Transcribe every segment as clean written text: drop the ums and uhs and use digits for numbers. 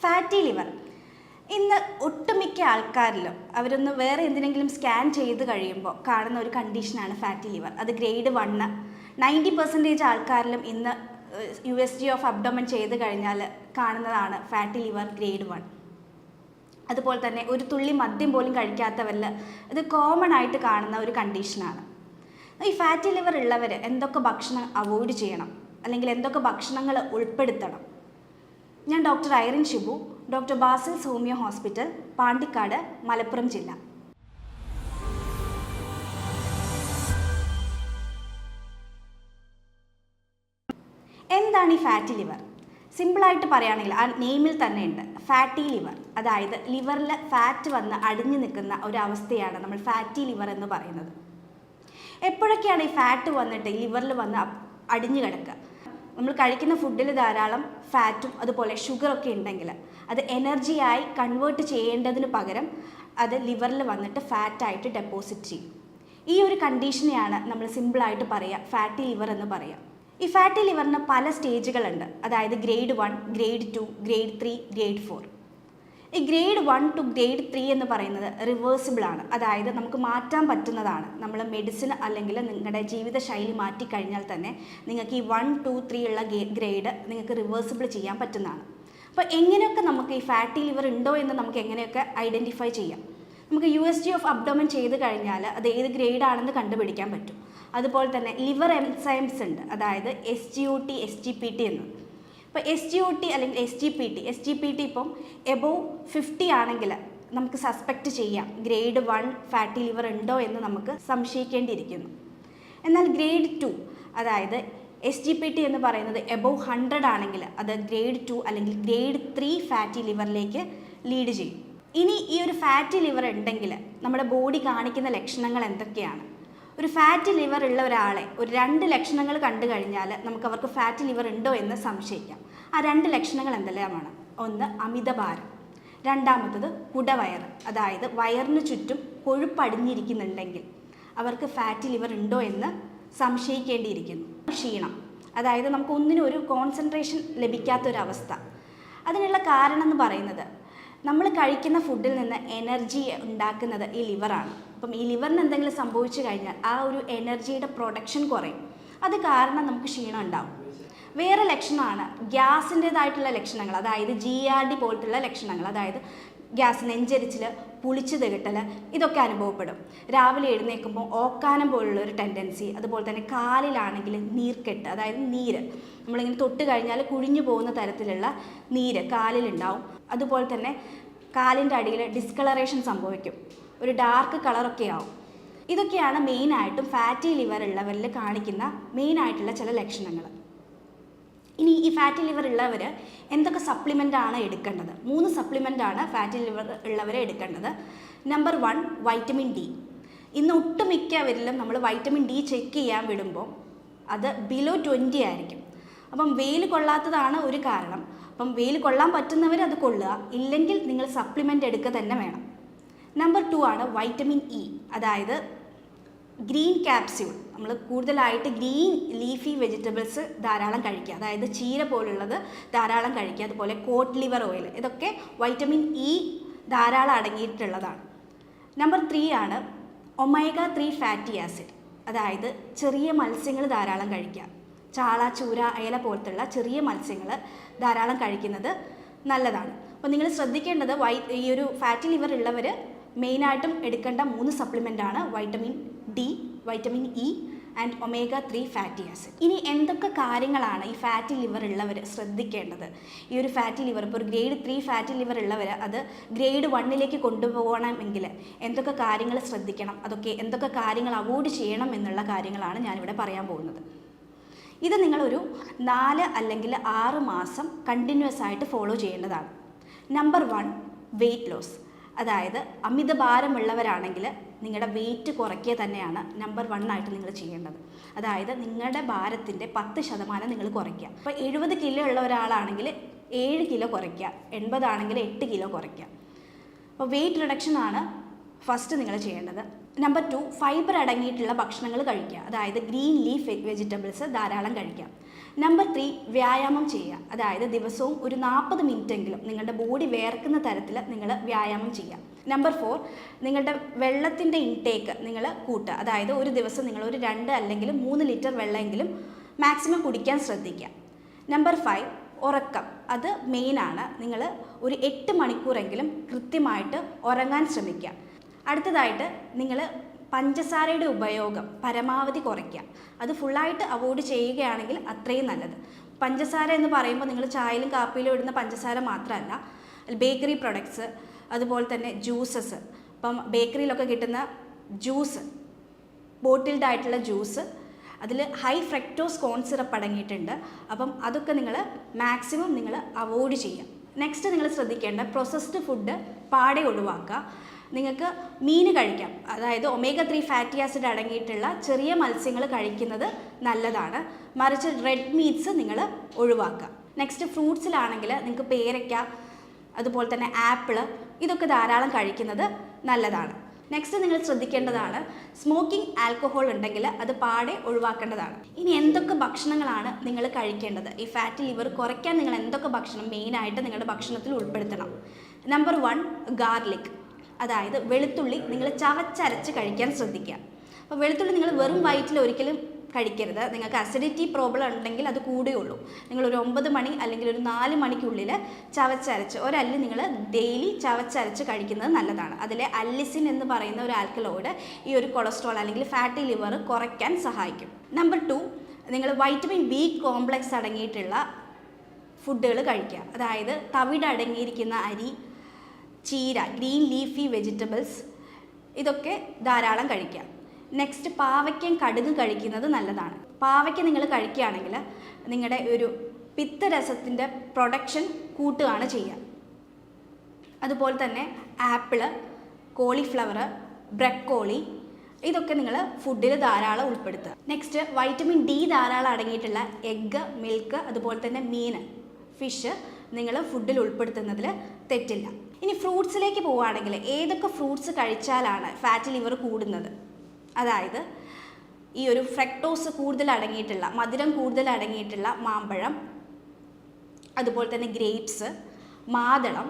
Fatty liver ഇന്ന് ഒട്ടുമിക്ക ആൾക്കാരിലും അവരൊന്ന് വേറെ എന്തിനെങ്കിലും സ്കാൻ ചെയ്ത് കഴിയുമ്പോൾ കാണുന്ന ഒരു കണ്ടീഷനാണ് ഫാറ്റി ലിവർ. അത് ഗ്രേഡ് 1 90% ആൾക്കാരിലും ഇന്ന് USG ഓഫ് അബ്ഡോമൻ ചെയ്ത് കഴിഞ്ഞാൽ കാണുന്നതാണ് ഫാറ്റി ലിവർ ഗ്രേഡ് 1. അതുപോലെ തന്നെ ഒരു തുള്ളി മദ്യം പോലും കഴിക്കാത്തവരിൽ ഇത് കോമൺ ആയിട്ട് കാണുന്ന ഒരു കണ്ടീഷനാണ്. ഈ ഫാറ്റി ലിവർ ഉള്ളവർ എന്തൊക്കെ ഭക്ഷണം അവോയ്ഡ് ചെയ്യണം, അല്ലെങ്കിൽ എന്തൊക്കെ ഭക്ഷണങ്ങൾ ഉൾപ്പെടുത്തണം? ഞാൻ doctor Irene Shibu, doctor Basil's homeo hospital, Pandikkad, Malappuram ജില്ല. എന്താണ് ഈ ഫാറ്റി ലിവർ? സിമ്പിളായിട്ട് പറയുകയാണെങ്കിൽ ആ നെയിമിൽ തന്നെ ഉണ്ട് ഫാറ്റി ലിവർ. അതായത് ലിവറിൽ ഫാറ്റ് വന്ന് അടിഞ്ഞു നിൽക്കുന്ന ഒരവസ്ഥയാണ് നമ്മൾ ഫാറ്റി ലിവർ എന്ന് പറയുന്നത്. എപ്പോഴൊക്കെയാണ് ഈ ഫാറ്റ് വന്നിട്ട് ലിവറിൽ വന്ന് അടിഞ്ഞു കിടക്കുക? നമ്മൾ കഴിക്കുന്ന ഫുഡിൽ ധാരാളം ഫാറ്റും അതുപോലെ ഷുഗറൊക്കെ ഉണ്ടെങ്കിൽ അത് എനർജിയായി കൺവേർട്ട് ചെയ്യേണ്ടതിന് പകരം അത് ലിവറിൽ വന്നിട്ട് ഫാറ്റായിട്ട് ഡെപ്പോസിറ്റ് ചെയ്യും. ഈ ഒരു കണ്ടീഷനെയാണ് നമ്മൾ സിമ്പിളായിട്ട് പറയുക ഫാറ്റി ലിവർ എന്ന് പറയുക. ഈ ഫാറ്റി ലിവറിന് പല സ്റ്റേജുകളുണ്ട്. അതായത് ഗ്രേഡ് 1, ഗ്രേഡ് 2, ഗ്രേഡ് 3, ഗ്രേഡ് 4. ഈ ഗ്രേഡ് 1 to ഗ്രേഡ് 3 എന്ന് പറയുന്നത് റിവേഴ്സിബിൾ ആണ്. അതായത് നമുക്ക് മാറ്റാൻ പറ്റുന്നതാണ്. നമ്മൾ മെഡിസിൻ അല്ലെങ്കിൽ നിങ്ങളുടെ ജീവിതശൈലി മാറ്റിക്കഴിഞ്ഞാൽ തന്നെ നിങ്ങൾക്ക് ഈ 1, 2, 3 ഉള്ള ഗ്രേഡ് നിങ്ങൾക്ക് റിവേഴ്സിബിൾ ചെയ്യാൻ പറ്റുന്നതാണ്. അപ്പോൾ എങ്ങനെയൊക്കെ നമുക്ക് ഈ ഫാറ്റി ലിവർ ഉണ്ടോ എന്ന് നമുക്ക് എങ്ങനെയൊക്കെ ഐഡൻറ്റിഫൈ ചെയ്യാം? നമുക്ക് USG ഓഫ് അബ്ഡോമൻ ചെയ്ത് കഴിഞ്ഞാൽ അത് ഏത് ഗ്രേഡ് ആണെന്ന് കണ്ടുപിടിക്കാൻ പറ്റും. അതുപോലെ തന്നെ ലിവർ എൻസൈംസ് ഉണ്ട്, അതായത് SGOT, SGPT എന്ന്. ഇപ്പോൾ SGOT അല്ലെങ്കിൽ SGPT ഇപ്പം എബോവ് 50 ആണെങ്കിൽ നമുക്ക് സസ്പെക്റ്റ് ചെയ്യാം ഗ്രേഡ് 1 ഫാറ്റി ലിവർ ഉണ്ടോ എന്ന് നമുക്ക് സംശയിക്കേണ്ടിയിരിക്കുന്നു. എന്നാൽ ഗ്രേഡ് 2 അതായത് SGPT എന്ന് പറയുന്നത് എബോവ് 100 ആണെങ്കിൽ അത് ഗ്രേഡ് 2 അല്ലെങ്കിൽ ഗ്രേഡ് 3 ഫാറ്റി ലിവറിലേക്ക് ലീഡ് ചെയ്യും. ഇനി ഈ ഒരു ഫാറ്റി ലിവർ ഉണ്ടെങ്കിൽ നമ്മുടെ ബോഡി കാണിക്കുന്ന ലക്ഷണങ്ങൾ എന്തൊക്കെയാണ്? ഒരു ഫാറ്റി ലിവർ ഉള്ള ഒരാളെ ഒരു 2 ലക്ഷണങ്ങൾ കണ്ടു കഴിഞ്ഞാൽ നമുക്ക് അവർക്ക് ഫാറ്റി ലിവർ ഉണ്ടോ എന്ന് സംശയിക്കാം. ആ 2 ലക്ഷണങ്ങൾ എന്തെല്ലാമാണ്? ഒന്ന്, അമിതഭാരം. രണ്ടാമത്തത് കുടവയർ, അതായത് വയറിന് ചുറ്റും കൊഴുപ്പടിഞ്ഞിരിക്കുന്നുണ്ടെങ്കിൽ അവർക്ക് ഫാറ്റി ലിവർ ഉണ്ടോ എന്ന് സംശയിക്കേണ്ടിയിരിക്കുന്നു. ക്ഷീണം, അതായത് നമുക്ക് ഒന്നിനും ഒരു കോൺസെൻട്രേഷൻ ലഭിക്കാത്തൊരവസ്ഥ. അതിനുള്ള കാരണം എന്ന് പറയുന്നത് നമ്മൾ കഴിക്കുന്ന ഫുഡിൽ നിന്ന് എനർജി ഉണ്ടാക്കുന്നത് ഈ ലിവറാണ്. അപ്പം ഈ ലിവറിന് എന്തെങ്കിലും സംഭവിച്ചു കഴിഞ്ഞാൽ ആ ഒരു എനർജിയുടെ പ്രൊഡക്ഷൻ കുറയും. അത് കാരണം നമുക്ക് ക്ഷീണം ഉണ്ടാവും. വേറെ ലക്ഷണമാണ് ഗ്യാസിൻ്റേതായിട്ടുള്ള ലക്ഷണങ്ങൾ, അതായത് GERD പോലത്തുള്ള ലക്ഷണങ്ങൾ. അതായത് ഗ്യാസ്, നെഞ്ചരിച്ചിൽ, പുളിച്ചു തികട്ടൽ, ഇതൊക്കെ അനുഭവപ്പെടും. രാവിലെ എഴുന്നേൽക്കുമ്പോൾ ഓക്കാനം പോലുള്ള ഒരു ടെൻഡൻസി. അതുപോലെ തന്നെ കാലിലാണെങ്കിൽ നീർക്കെട്ട്, അതായത് നീര് നമ്മളിങ്ങനെ തൊട്ട് കഴിഞ്ഞാൽ കുഴിഞ്ഞു പോകുന്ന തരത്തിലുള്ള നീര് കാലിലുണ്ടാവും. അതുപോലെ തന്നെ കാലിൻ്റെ അടിയിൽ ഡിസ്കളറേഷൻ സംഭവിക്കും, ഒരു ഡാർക്ക് കളറൊക്കെ ആവും. ഇതൊക്കെയാണ് മെയിനായിട്ടും ഫാറ്റി ലിവർ ഉള്ളവരിൽ കാണിക്കുന്ന മെയിനായിട്ടുള്ള ചില ലക്ഷണങ്ങൾ. ഇനി ഈ ഫാറ്റി ലിവർ ഉള്ളവർ എന്തൊക്കെ സപ്ലിമെൻ്റാണ് എടുക്കേണ്ടത്? 3 സപ്ലിമെൻ്റാണ് ഫാറ്റി ലിവർ ഉള്ളവരെ എടുക്കേണ്ടത്. Number 1, vitamin D. ഇന്ന് ഒട്ടുമിക്കവരിലും നമ്മൾ വൈറ്റമിൻ D ചെക്ക് ചെയ്യാൻ വിടുമ്പോൾ അത് ബിലോ 20 ആയിരിക്കും. അപ്പം വെയിൽ കൊള്ളാത്തതാണ് ഒരു കാരണം. അപ്പം വെയിൽ കൊള്ളാൻ പറ്റുന്നവർ അത് കൊള്ളുക, ഇല്ലെങ്കിൽ നിങ്ങൾ സപ്ലിമെൻ്റ് എടുക്കുക തന്നെ വേണം. നമ്പർ 2 ആണ് വൈറ്റമിൻ E, അതായത് ഗ്രീൻ ക്യാപ്സ്യൂൾ. നമ്മൾ കൂടുതലായിട്ട് ഗ്രീൻ ലീഫി വെജിറ്റബിൾസ് ധാരാളം കഴിക്കുക, അതായത് ചീര പോലുള്ളത് ധാരാളം കഴിക്കുക. അതുപോലെ കോട്ട് ലിവർ ഓയിൽ, ഇതൊക്കെ വൈറ്റമിൻ E ധാരാളം അടങ്ങിയിട്ടുള്ളതാണ്. നമ്പർ 3 ആണ് ഒമേഗ 3 ഫാറ്റി ആസിഡ്, അതായത് ചെറിയ മത്സ്യങ്ങൾ ധാരാളം കഴിക്കുക. ചാള, ചൂര, അയല പോലത്തുള്ള ചെറിയ മത്സ്യങ്ങൾ ധാരാളം കഴിക്കുന്നത് നല്ലതാണ്. അപ്പോൾ നിങ്ങൾ ശ്രദ്ധിക്കേണ്ടത് ഈ ഒരു ഫാറ്റി ലിവർ ഉള്ളവർ മെയിനായിട്ടും എടുക്കേണ്ട 3 സപ്ലിമെൻ്റാണ് vitamin D, vitamin E and omega 3 fatty acid. ഇനി എന്തൊക്കെ കാര്യങ്ങളാണ് ഈ ഫാറ്റി ലിവർ ഉള്ളവർ ശ്രദ്ധിക്കേണ്ടത്? ഈ ഒരു ഫാറ്റി ലിവർ, ഇപ്പോൾ ഒരു ഗ്രേഡ് 3 ഫാറ്റി ലിവർ ഉള്ളവർ അത് ഗ്രേഡ് 1ലേക്ക് കൊണ്ടുപോകണമെങ്കിൽ എന്തൊക്കെ കാര്യങ്ങൾ ശ്രദ്ധിക്കണം, അതൊക്കെ എന്തൊക്കെ കാര്യങ്ങൾ അവോയ്ഡ് ചെയ്യണം എന്നുള്ള കാര്യങ്ങളാണ് ഞാനിവിടെ പറയാൻ പോകുന്നത്. ഇത് നിങ്ങളൊരു 4 അല്ലെങ്കിൽ 6 മാസം കണ്ടിന്യൂസ് ആയിട്ട് ഫോളോ ചെയ്യേണ്ടതാണ്. Number 1, weight loss. അതായത് അമിതഭാരമുള്ളവരാണെങ്കിൽ നിങ്ങളുടെ വെയിറ്റ് കുറയ്ക്കുക തന്നെയാണ് നമ്പർ 1 ആയിട്ട് നിങ്ങൾ ചെയ്യേണ്ടത്. അതായത് നിങ്ങളുടെ ഭാരത്തിൻ്റെ 10% നിങ്ങൾ കുറയ്ക്കുക. ഇപ്പോൾ 70 കിലോ ഉള്ള ഒരാളാണെങ്കിൽ 7 കിലോ കുറയ്ക്കുക, 80 ആണെങ്കിൽ 8 കിലോ കുറയ്ക്കുക. അപ്പോൾ വെയിറ്റ് റിഡക്ഷനാണ് ഫസ്റ്റ് നിങ്ങൾ ചെയ്യേണ്ടത്. നമ്പർ 2, ഫൈബർ അടങ്ങിയിട്ടുള്ള ഭക്ഷണങ്ങൾ കഴിക്കുക, അതായത് ഗ്രീൻ ലീഫ് വെജിറ്റബിൾസ് ധാരാളം കഴിക്കുക. നമ്പർ 3, വ്യായാമം ചെയ്യുക. അതായത് ദിവസവും ഒരു 40 മിനിറ്റെങ്കിലും നിങ്ങളുടെ ബോഡി വേർക്കുന്ന തരത്തിൽ നിങ്ങൾ വ്യായാമം ചെയ്യുക. നമ്പർ 4, നിങ്ങളുടെ വെള്ളത്തിൻ്റെ ഇൻടേക്ക് നിങ്ങൾ കൂട്ടുക. അതായത് ഒരു ദിവസം നിങ്ങൾ ഒരു 2 അല്ലെങ്കിൽ 3 ലിറ്റർ വെള്ളമെങ്കിലും മാക്സിമം കുടിക്കാൻ ശ്രദ്ധിക്കുക. നമ്പർ 5, ഉറക്കം. അത് മെയിനാണ്. നിങ്ങൾ ഒരു 8 മണിക്കൂറെങ്കിലും കൃത്യമായിട്ട് ഉറങ്ങാൻ ശ്രമിക്കുക. അടുത്തതായിട്ട് നിങ്ങൾ പഞ്ചസാരയുടെ ഉപയോഗം പരമാവധി കുറയ്ക്കുക. അത് ഫുള്ളായിട്ട് അവോയ്ഡ് ചെയ്യുകയാണെങ്കിൽ അത്രയും നല്ലത്. പഞ്ചസാര എന്ന് പറയുമ്പോൾ നിങ്ങൾ ചായയിലും കാപ്പിയിലും ഇടുന്ന പഞ്ചസാര മാത്രമല്ല, ബേക്കറി പ്രൊഡക്ട്സ്, അതുപോലെ തന്നെ ജ്യൂസസ്. ഇപ്പം ബേക്കറിയിലൊക്കെ കിട്ടുന്ന ജ്യൂസ്, ബോട്ടിൽഡ് ആയിട്ടുള്ള ജ്യൂസ്, അതിൽ ഹൈ ഫ്രക്ടോസ് കോൺ സിറപ്പ് അടങ്ങിയിട്ടുണ്ട്. അപ്പം അതൊക്കെ നിങ്ങൾ മാക്സിമം നിങ്ങൾ അവോയ്ഡ് ചെയ്യുക. നെക്സ്റ്റ് നിങ്ങൾ ശ്രദ്ധിക്കേണ്ട പ്രോസസ്ഡ് ഫുഡ് പാടെ ഒഴിവാക്കുക. നിങ്ങൾക്ക് മീൻ കഴിക്കാം. അതായത് omega-3 ഫാറ്റി ആസിഡ് അടങ്ങിയിട്ടുള്ള ചെറിയ മത്സ്യങ്ങൾ കഴിക്കുന്നത് നല്ലതാണ്. മറിച്ച് റെഡ് മീറ്റ്സ് നിങ്ങൾ ഒഴിവാക്കുക. നെക്സ്റ്റ് ഫ്രൂട്ട്സിലാണെങ്കിൽ നിങ്ങൾക്ക് പേരയ്ക്ക, അതുപോലെ തന്നെ ആപ്പിള്, ഇതൊക്കെ ധാരാളം കഴിക്കുന്നത് നല്ലതാണ്. നെക്സ്റ്റ് നിങ്ങൾ ശ്രദ്ധിക്കേണ്ടതാണ് സ്മോക്കിംഗ്, ആൽക്കഹോൾ ഉണ്ടെങ്കിൽ അത് പാടെ ഒഴിവാക്കേണ്ടതാണ്. ഇനി എന്തൊക്കെ ഭക്ഷണങ്ങളാണ് നിങ്ങൾ കഴിക്കേണ്ടത്? ഈ ഫാറ്റി ലിവർ കുറയ്ക്കാൻ നിങ്ങൾ എന്തൊക്കെ ഭക്ഷണം മെയിനായിട്ട് നിങ്ങളുടെ ഭക്ഷണത്തിൽ ഉൾപ്പെടുത്തണം? Number 1, garlic. അതായത് വെളുത്തുള്ളി നിങ്ങൾ ചവച്ചരച്ച് കഴിക്കാൻ ശ്രദ്ധിക്കുക. അപ്പോൾ വെളുത്തുള്ളി നിങ്ങൾ വെറും വയറ്റിൽ ഒരിക്കലും കഴിക്കരുത്. നിങ്ങൾക്ക് അസിഡിറ്റി പ്രോബ്ലം ഉണ്ടെങ്കിൽ അത് കൂടുകയുള്ളൂ. നിങ്ങളൊരു 9 മണി അല്ലെങ്കിൽ ഒരു 4 മണിക്കുള്ളിൽ ചവച്ചരച്ച് ഒരല്ലി നിങ്ങൾ ഡെയിലി ചവച്ചരച്ച് കഴിക്കുന്നത് നല്ലതാണ്. അതിലെ അല്ലിസിൻ എന്ന് പറയുന്ന ഒരു ആൽക്കലോയിഡ് ഈ ഒരു കൊളസ്ട്രോൾ അല്ലെങ്കിൽ ഫാറ്റി ലിവർ കുറയ്ക്കാൻ സഹായിക്കും. നമ്പർ 2, നിങ്ങൾ വൈറ്റമിൻ ബി കോംപ്ലക്സ് അടങ്ങിയിട്ടുള്ള ഫുഡുകൾ കഴിക്കുക. അതായത് തവിട് അടങ്ങിയിരിക്കുന്ന അരി, ചീര, ഗ്രീൻ ലീഫി വെജിറ്റബിൾസ്, ഇതൊക്കെ ധാരാളം കഴിക്കുക. നെക്സ്റ്റ് പാവയ്ക്കയും കടുകും കഴിക്കുന്നത് നല്ലതാണ്. പാവയ്ക്ക നിങ്ങൾ കഴിക്കുകയാണെങ്കിൽ നിങ്ങളുടെ ഒരു പിത്തരസത്തിൻ്റെ പ്രൊഡക്ഷൻ കൂട്ടുകയാണ് ചെയ്യുക. അതുപോലെ തന്നെ ആപ്പിള്, കോളിഫ്ലവർ, ബ്രക്കോളി, ഇതൊക്കെ നിങ്ങൾ ഫുഡിൽ ധാരാളം ഉൾപ്പെടുത്തുക. നെക്സ്റ്റ് വൈറ്റമിൻ ഡി ധാരാളം അടങ്ങിയിട്ടുള്ള എഗ്ഗ്, മിൽക്ക്, അതുപോലെ തന്നെ മീൻ, ഫിഷ് നിങ്ങൾ ഫുഡിൽ ഉൾപ്പെടുത്തുന്നതിൽ തെറ്റില്ല. ഇനി ഫ്രൂട്ട്സിലേക്ക് പോവുകയാണെങ്കിൽ ഏതൊക്കെ ഫ്രൂട്ട്സ് കഴിച്ചാലാണ് ഫാറ്റി ലിവർ കൂടുന്നത്? അതായത് ഈ ഒരു ഫ്രക്ടോസ് കൂടുതൽ അടങ്ങിയിട്ടുള്ള, മധുരം കൂടുതൽ അടങ്ങിയിട്ടുള്ള മാമ്പഴം, അതുപോലെ തന്നെ ഗ്രേപ്സ്, മാതളം,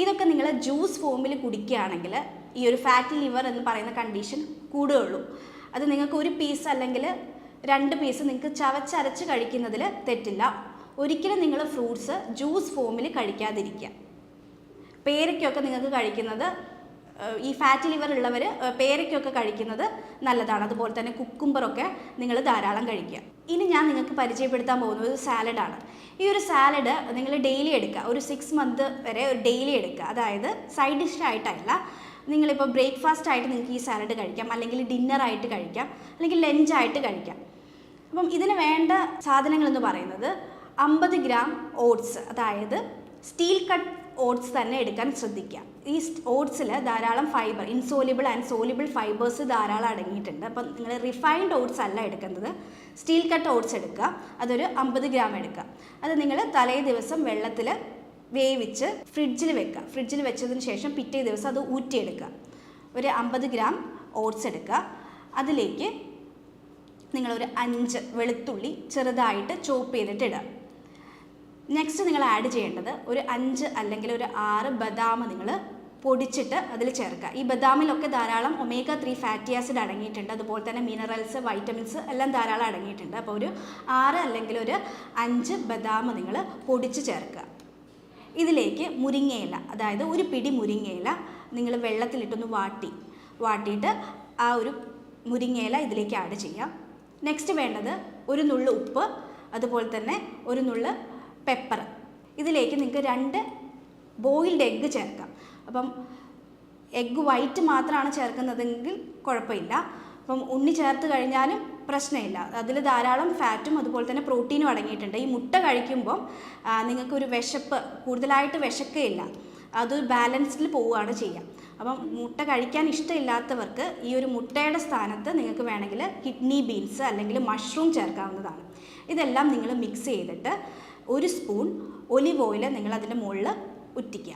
ഇതൊക്കെ നിങ്ങൾ ജ്യൂസ് ഫോമിൽ കുടിക്കുകയാണെങ്കിൽ ഈ ഒരു ഫാറ്റി ലിവർ എന്ന് പറയുന്ന കണ്ടീഷൻ കൂടുകയുള്ളൂ. അത് നിങ്ങൾക്ക് ഒരു പീസ് അല്ലെങ്കിൽ 2 പീസ് നിങ്ങൾക്ക് ചവച്ചരച്ച് കഴിക്കുന്നതിൽ തെറ്റില്ല. ഒരിക്കലും നിങ്ങൾ ഫ്രൂട്ട്സ് ജ്യൂസ് ഫോമിൽ കഴിക്കാതിരിക്കുക. പേരയ്ക്കൊക്കെ നിങ്ങൾക്ക് കഴിക്കുന്നത്, ഈ ഫാറ്റി ലിവർ ഉള്ളവർ പേരയ്ക്കൊക്കെ കഴിക്കുന്നത് നല്ലതാണ്. അതുപോലെ തന്നെ കുക്കുംബറൊക്കെ നിങ്ങൾ ധാരാളം കഴിക്കുക. ഇനി ഞാൻ നിങ്ങൾക്ക് പരിചയപ്പെടുത്താൻ പോകുന്നത് ഒരു സാലഡാണ്. ഈ ഒരു സാലഡ് നിങ്ങൾ ഡെയിലി എടുക്കുക. ഒരു 6 മന്ത് വരെ ഡെയിലി എടുക്കുക. അതായത് സൈഡ് ഡിഷ് ആയിട്ടല്ല, നിങ്ങളിപ്പോൾ ബ്രേക്ക്ഫാസ്റ്റ് ആയിട്ട് നിങ്ങൾക്ക് ഈ സാലഡ് കഴിക്കാം, അല്ലെങ്കിൽ ഡിന്നറായിട്ട് കഴിക്കാം, അല്ലെങ്കിൽ ലഞ്ചായിട്ട് കഴിക്കാം. അപ്പം ഇതിന് വേണ്ട സാധനങ്ങളെന്ന് പറയുന്നത് 50 ഗ്രാം ഓട്സ്, അതായത് സ്റ്റീൽ കട്ട് ഓട്സ് തന്നെ എടുക്കാൻ ശ്രദ്ധിക്കുക. ഈ ഓട്സിൽ ധാരാളം fibre, insoluble and soluble fibres ധാരാളം അടങ്ങിയിട്ടുണ്ട്. അപ്പം നിങ്ങൾ റിഫൈൻഡ് ഓട്സ് അല്ല എടുക്കുന്നത്, സ്റ്റീൽ കട്ട് ഓട്സ് എടുക്കുക. അതൊരു 50 ഗ്രാം എടുക്കുക. അത് നിങ്ങൾ തലേ ദിവസം വെള്ളത്തിൽ വേവിച്ച് ഫ്രിഡ്ജിൽ വെക്കുക. ഫ്രിഡ്ജിൽ വെച്ചതിന് ശേഷം പിറ്റേ ദിവസം അത് ഊറ്റിയെടുക്കുക. ഒരു 50 ഗ്രാം ഓട്സ് എടുക്കുക. അതിലേക്ക് നിങ്ങളൊരു 5 വെളുത്തുള്ളി ചെറുതായിട്ട് ചോപ്പ് ചെയ്തിട്ട് ഇടുക. നെക്സ്റ്റ് നിങ്ങൾ ആഡ് ചെയ്യേണ്ടത് ഒരു 5 അല്ലെങ്കിൽ ഒരു 6 ബദാം നിങ്ങൾ പൊടിച്ചിട്ട് അതിൽ ചേർക്കുക. ഈ ബദാമിലൊക്കെ ധാരാളം omega-3 ഫാറ്റി ആസിഡ് അടങ്ങിയിട്ടുണ്ട്. അതുപോലെ തന്നെ മിനറൽസ്, വൈറ്റമിൻസ് എല്ലാം ധാരാളം അടങ്ങിയിട്ടുണ്ട്. അപ്പോൾ ഒരു 6 അല്ലെങ്കിൽ ഒരു 5 ബദാം നിങ്ങൾ പൊടിച്ച് ചേർക്കുക. ഇതിലേക്ക് മുരിങ്ങയില, അതായത് ഒരു പിടി മുരിങ്ങയില നിങ്ങൾ വെള്ളത്തിലിട്ടൊന്ന് വാട്ടിയിട്ട് ആ ഒരു മുരിങ്ങയില ഇതിലേക്ക് ആഡ് ചെയ്യാം. നെക്സ്റ്റ് വേണ്ടത് ഒരു നുള്ളു ഉപ്പ്, അതുപോലെ തന്നെ ഒരു നുള്ളു പെപ്പർ. ഇതിലേക്ക് നിങ്ങൾക്ക് 2 ബോയിൽഡ് എഗ്ഗ് ചേർക്കാം. അപ്പം എഗ്ഗ് വൈറ്റ് മാത്രമാണ് ചേർക്കുന്നതെങ്കിൽ കുഴപ്പമില്ല. അപ്പം ഉണ്ണി ചേർത്ത് കഴിഞ്ഞാലും പ്രശ്നമില്ല. അതിൽ ധാരാളം ഫാറ്റും അതുപോലെ തന്നെ പ്രോട്ടീനും അടങ്ങിയിട്ടുണ്ട്. ഈ മുട്ട കഴിക്കുമ്പം നിങ്ങൾക്കൊരു വിശപ്പ്, കൂടുതലായിട്ട് വിശക്കുകയില്ല, അത് ബാലൻസിൽ പോവുകയാണ് ചെയ്യുക. അപ്പം മുട്ട കഴിക്കാൻ ഇഷ്ടമില്ലാത്തവർക്ക് ഈ ഒരു മുട്ടയുടെ സ്ഥാനത്ത് നിങ്ങൾക്ക് വേണമെങ്കിൽ കിഡ്നി ബീൻസ് അല്ലെങ്കിൽ മഷ്റൂം ചേർക്കാവുന്നതാണ്. ഇതെല്ലാം നിങ്ങൾ മിക്സ് ചെയ്തിട്ട് 1 സ്പൂൺ ഒലിവ് ഓയിൽ നിങ്ങൾ അതിൻ്റെ മുകളിൽ ഉറ്റിക്കുക.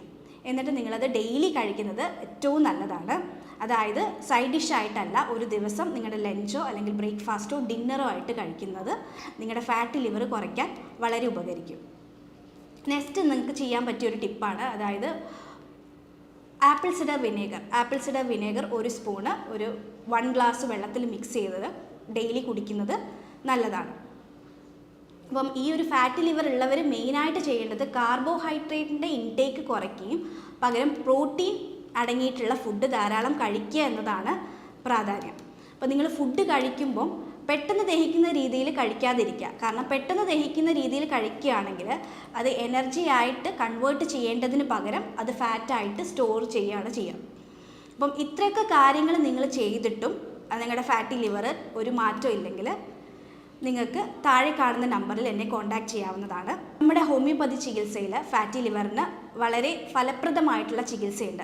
എന്നിട്ട് നിങ്ങളത് ഡെയിലി കഴിക്കുന്നത് ഏറ്റവും നല്ലതാണ്. അതായത് സൈഡ് ഡിഷായിട്ടല്ല, ഒരു ദിവസം നിങ്ങളുടെ ലഞ്ചോ അല്ലെങ്കിൽ ബ്രേക്ക്ഫാസ്റ്റോ ഡിന്നറോ ആയിട്ട് കഴിക്കുന്നത് നിങ്ങളുടെ ഫാറ്റി ലിവർ കുറയ്ക്കാൻ വളരെ ഉപകരിക്കും. നെക്സ്റ്റ് നിങ്ങൾക്ക് ചെയ്യാൻ പറ്റിയൊരു ടിപ്പാണ്, അതായത് apple cider vinegar 1 spoon 1 glass വെള്ളത്തിൽ മിക്സ് ചെയ്തത് ഡെയിലി കുടിക്കുന്നത് നല്ലതാണ്. അപ്പം ഈ ഒരു ഫാറ്റി ലിവർ ഉള്ളവർ മെയിനായിട്ട് ചെയ്യേണ്ടത് കാർബോഹൈഡ്രേറ്റിൻ്റെ ഇൻടേക്ക് കുറയ്ക്കുകയും പകരം പ്രോട്ടീൻ അടങ്ങിയിട്ടുള്ള ഫുഡ് ധാരാളം കഴിക്കുക എന്നതാണ് പ്രാധാന്യം. അപ്പോൾ നിങ്ങൾ ഫുഡ് കഴിക്കുമ്പം പെട്ടെന്ന് ദഹിക്കുന്ന രീതിയിൽ കഴിക്കാതിരിക്കുക. കാരണം പെട്ടെന്ന് ദഹിക്കുന്ന രീതിയിൽ കഴിക്കുകയാണെങ്കിൽ അത് എനർജി ആയിട്ട് കൺവേർട്ട് ചെയ്യേണ്ടതിന് പകരം അത് ഫാറ്റായിട്ട് സ്റ്റോർ ചെയ്യുകയാണ് ചെയ്യുക. അപ്പം ഇത്രയൊക്കെ കാര്യങ്ങൾ നിങ്ങൾ ചെയ്തിട്ടും നിങ്ങളുടെ ഫാറ്റി ലിവർ ഒരു മാറ്റം ഇല്ലെങ്കിൽ നിങ്ങൾക്ക് താഴെ കാണുന്ന നമ്പറിൽ എന്നെ കോൺടാക്റ്റ് ചെയ്യാവുന്നതാണ്. നമ്മുടെ ഹോമിയോപ്പതി ചികിത്സയിൽ ഫാറ്റി ലിവറിന് വളരെ ഫലപ്രദമായിട്ടുള്ള ചികിത്സയുണ്ട്.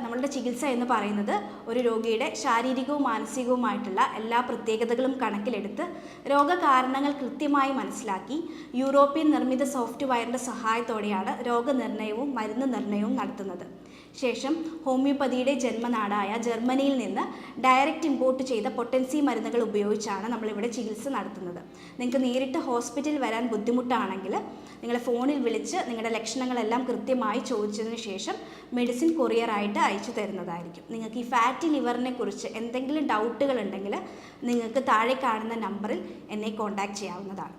നമ്മളുടെ ചികിത്സ എന്ന് പറയുന്നത് ഒരു രോഗിയുടെ ശാരീരികവും മാനസികവുമായിട്ടുള്ള എല്ലാ പ്രത്യേകതകളും കണക്കിലെടുത്ത് രോഗകാരണങ്ങൾ കൃത്യമായി മനസ്സിലാക്കി യൂറോപ്യൻ നിർമ്മിത സോഫ്റ്റ്വെയറിൻ്റെ സഹായത്തോടെയാണ് രോഗനിർണയവും മരുന്ന് നിർണയവും നടത്തുന്നത്. ശേഷം ഹോമിയോപ്പതിയുടെ ജന്മനാടായ ജർമ്മനിയിൽ നിന്ന് ഡയറക്റ്റ് ഇമ്പോർട്ട് ചെയ്ത പൊട്ടൻസി മരുന്നുകൾ ഉപയോഗിച്ചാണ് നമ്മളിവിടെ ചികിത്സ നടത്തുന്നത്. നിങ്ങൾക്ക് നേരിട്ട് ഹോസ്പിറ്റലിൽ വരാൻ ബുദ്ധിമുട്ടാണെങ്കിൽ നിങ്ങളെ ഫോണിൽ വിളിച്ച് നിങ്ങളുടെ ലക്ഷണങ്ങളെല്ലാം കൃത്യമായി ചോദിച്ചതിന് ശേഷം മെഡിസിൻ കൊറിയറായിട്ട് അയച്ചു തരുന്നതായിരിക്കും. നിങ്ങൾക്ക് ഈ ഫാറ്റി ലിവറിനെ കുറിച്ച് എന്തെങ്കിലും ഡൗട്ടുകൾ ഉണ്ടെങ്കിൽ നിങ്ങൾക്ക് താഴെ കാണുന്ന നമ്പറിൽ എന്നെ കോൺടാക്റ്റ് ചെയ്യാവുന്നതാണ്.